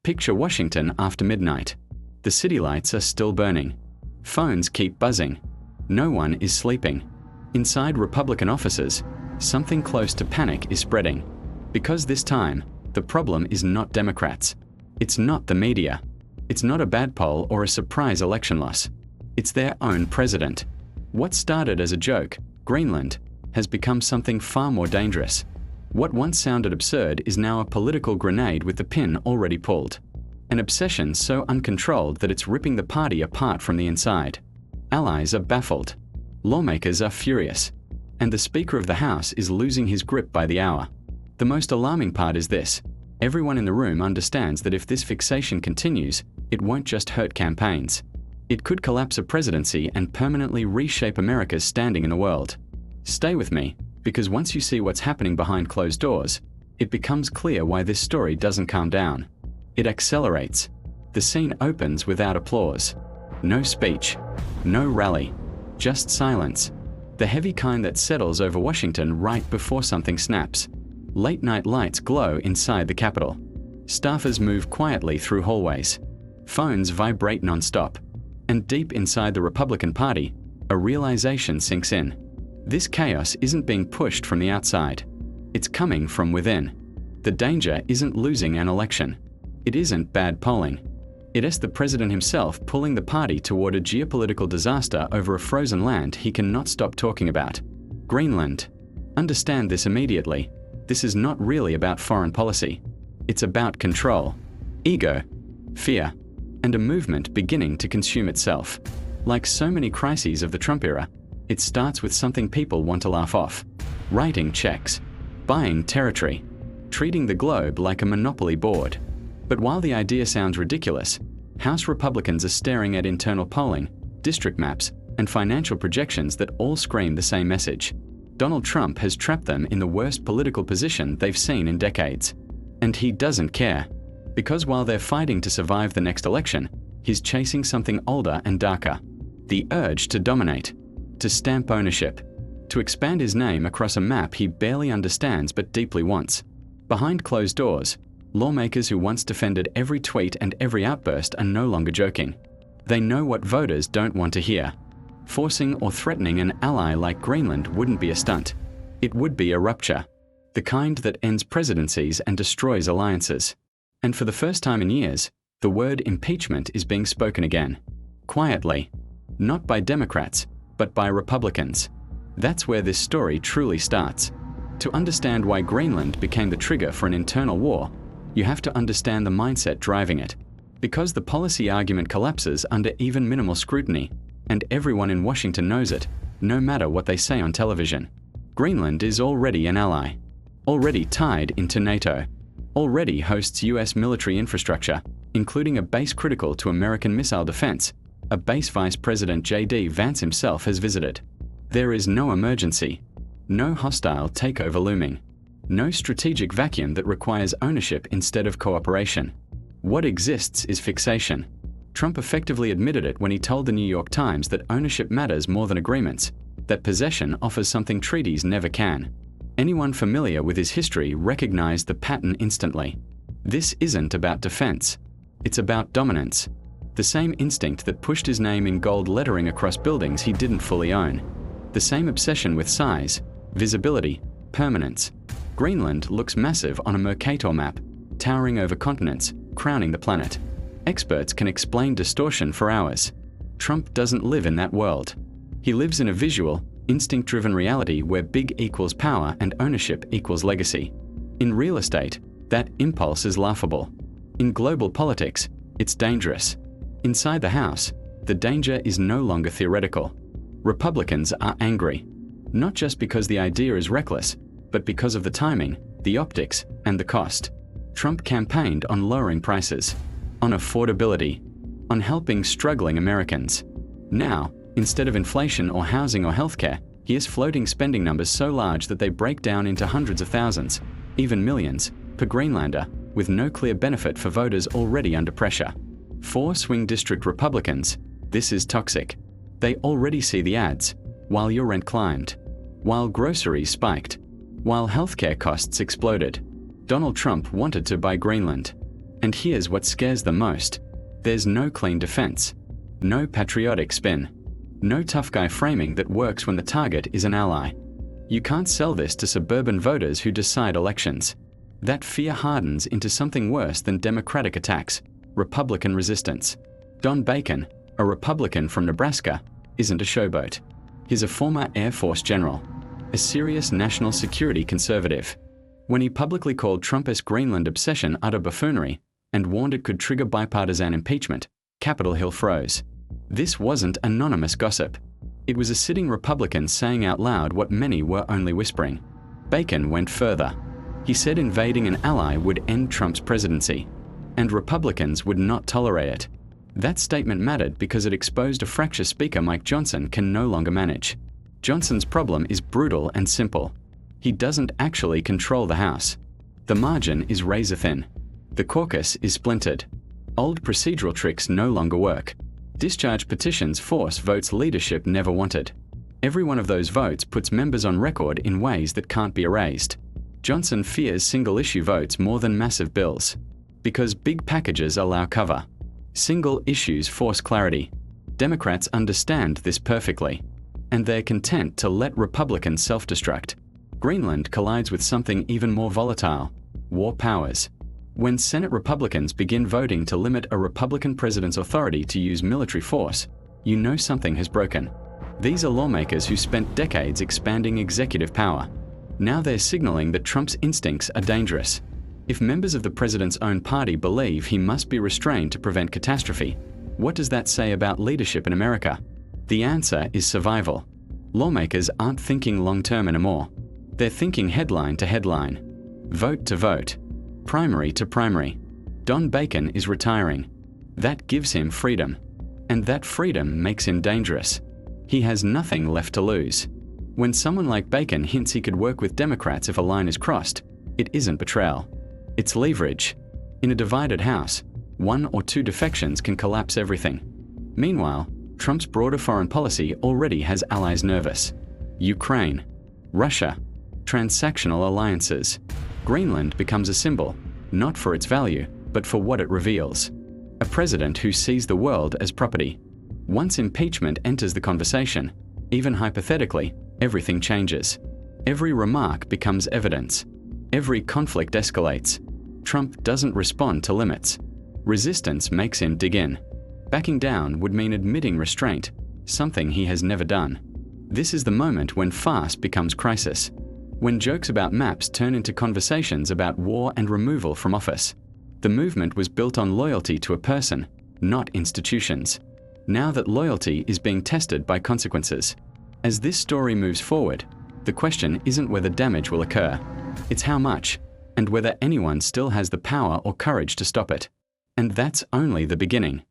Picture Washington after midnight. The city lights are still burning. Phones keep buzzing. No one is sleeping. Inside Republican offices, something close to panic is spreading. Because this time, the problem is not Democrats. It's not the media. It's not a bad poll or a surprise election loss. It's their own president. What started as a joke, Greenland, has become something far more dangerous. What once sounded absurd is now a political grenade with the pin already pulled. An obsession so uncontrolled that it's ripping the party apart from the inside. Allies are baffled. Lawmakers are furious. And the Speaker of the House is losing his grip by the hour. The most alarming part is this. Everyone in the room understands that if this fixation continues, it won't just hurt campaigns. It could collapse a presidency and permanently reshape America's standing in the world. Stay with me, because once you see what's happening behind closed doors, it becomes clear why this story doesn't calm down. It accelerates. The scene opens without applause. No speech. No rally. Just silence. The heavy kind that settles over Washington right before something snaps. Late-night lights glow inside the Capitol. Staffers move quietly through hallways. Phones vibrate non-stop. And deep inside the Republican Party, a realization sinks in. This chaos isn't being pushed from the outside. It's coming from within. The danger isn't losing an election. It isn't bad polling. It is the president himself pulling the party toward a geopolitical disaster over a frozen land he cannot stop talking about. Greenland. Understand this immediately. This is not really about foreign policy. It's about control, ego, fear, and a movement beginning to consume itself. Like so many crises of the Trump era, it starts with something people want to laugh off. Writing checks, buying territory, treating the globe like a monopoly board. But while the idea sounds ridiculous, House Republicans are staring at internal polling, district maps, and financial projections that all scream the same message. Donald Trump has trapped them in the worst political position they've seen in decades. And he doesn't care. Because while they're fighting to survive the next election, he's chasing something older and darker. The urge to dominate, to stamp ownership, to expand his name across a map he barely understands but deeply wants. Behind closed doors, lawmakers who once defended every tweet and every outburst are no longer joking. They know what voters don't want to hear. Forcing or threatening an ally like Greenland wouldn't be a stunt. It would be a rupture. The kind that ends presidencies and destroys alliances. And for the first time in years, the word impeachment is being spoken again. Quietly. Not by Democrats, but by Republicans. That's where this story truly starts. To understand why Greenland became the trigger for an internal war, you have to understand the mindset driving it. Because the policy argument collapses under even minimal scrutiny, and everyone in Washington knows it, no matter what they say on television. Greenland is already an ally. Already tied into NATO. Already hosts US military infrastructure, including a base critical to American missile defense, a base Vice President J.D. Vance himself has visited. There is no emergency, no hostile takeover looming, no strategic vacuum that requires ownership instead of cooperation. What exists is fixation. Trump effectively admitted it when he told the New York Times that ownership matters more than agreements, that possession offers something treaties never can. Anyone familiar with his history recognized the pattern instantly. This isn't about defense. It's about dominance. The same instinct that pushed his name in gold lettering across buildings he didn't fully own. The same obsession with size, visibility, permanence. Greenland looks massive on a Mercator map, towering over continents, crowning the planet. Experts can explain distortion for hours. Trump doesn't live in that world. He lives in a visual, instinct-driven reality where big equals power and ownership equals legacy. In real estate, that impulse is laughable. In global politics, it's dangerous. Inside the House, the danger is no longer theoretical. Republicans are angry, not just because the idea is reckless, but because of the timing, the optics, and the cost. Trump campaigned on lowering prices, on affordability, on helping struggling Americans. Now, instead of inflation or housing or healthcare, he is floating spending numbers so large that they break down into hundreds of thousands, even millions, per Greenlander, with no clear benefit for voters already under pressure. For swing district Republicans, this is toxic. They already see the ads, while your rent climbed, while groceries spiked, while healthcare costs exploded. Donald Trump wanted to buy Greenland. And here's what scares them most. There's no clean defense. No patriotic spin. No tough guy framing that works when the target is an ally. You can't sell this to suburban voters who decide elections. That fear hardens into something worse than Democratic attacks, Republican resistance. Don Bacon, a Republican from Nebraska, isn't a showboat. He's a former Air Force general, a serious national security conservative. When he publicly called Trumpist Greenland obsession utter buffoonery and warned it could trigger bipartisan impeachment, Capitol Hill froze. This wasn't anonymous gossip. It was a sitting Republican saying out loud what many were only whispering. Bacon went further. He said invading an ally would end Trump's presidency, and Republicans would not tolerate it. That statement mattered because it exposed a fractious Speaker Mike Johnson can no longer manage. Johnson's problem is brutal and simple. He doesn't actually control the House. The margin is razor thin. The caucus is splintered. Old procedural tricks no longer work. Discharge petitions force votes leadership never wanted. Every one of those votes puts members on record in ways that can't be erased. Johnson fears single-issue votes more than massive bills, because big packages allow cover. Single issues force clarity. Democrats understand this perfectly, and they're content to let Republicans self-destruct. Greenland collides with something even more volatile: war powers. When Senate Republicans begin voting to limit a Republican president's authority to use military force, you know something has broken. These are lawmakers who spent decades expanding executive power. Now they're signaling that Trump's instincts are dangerous. If members of the president's own party believe he must be restrained to prevent catastrophe, what does that say about leadership in America? The answer is survival. Lawmakers aren't thinking long-term anymore. They're thinking headline to headline, vote to vote, primary to primary. Don Bacon is retiring. That gives him freedom. And that freedom makes him dangerous. He has nothing left to lose. When someone like Bacon hints he could work with Democrats if a line is crossed, it isn't betrayal. It's leverage. In a divided House, one or two defections can collapse everything. Meanwhile, Trump's broader foreign policy already has allies nervous. Ukraine, Russia, transactional alliances. Greenland becomes a symbol, not for its value, but for what it reveals. A president who sees the world as property. Once impeachment enters the conversation, even hypothetically, everything changes. Every remark becomes evidence. Every conflict escalates. Trump doesn't respond to limits. Resistance makes him dig in. Backing down would mean admitting restraint, something he has never done. This is the moment when fast becomes crisis. When jokes about maps turn into conversations about war and removal from office. The movement was built on loyalty to a person, not institutions. Now that loyalty is being tested by consequences. As this story moves forward, the question isn't whether damage will occur. It's how much, and whether anyone still has the power or courage to stop it. And that's only the beginning.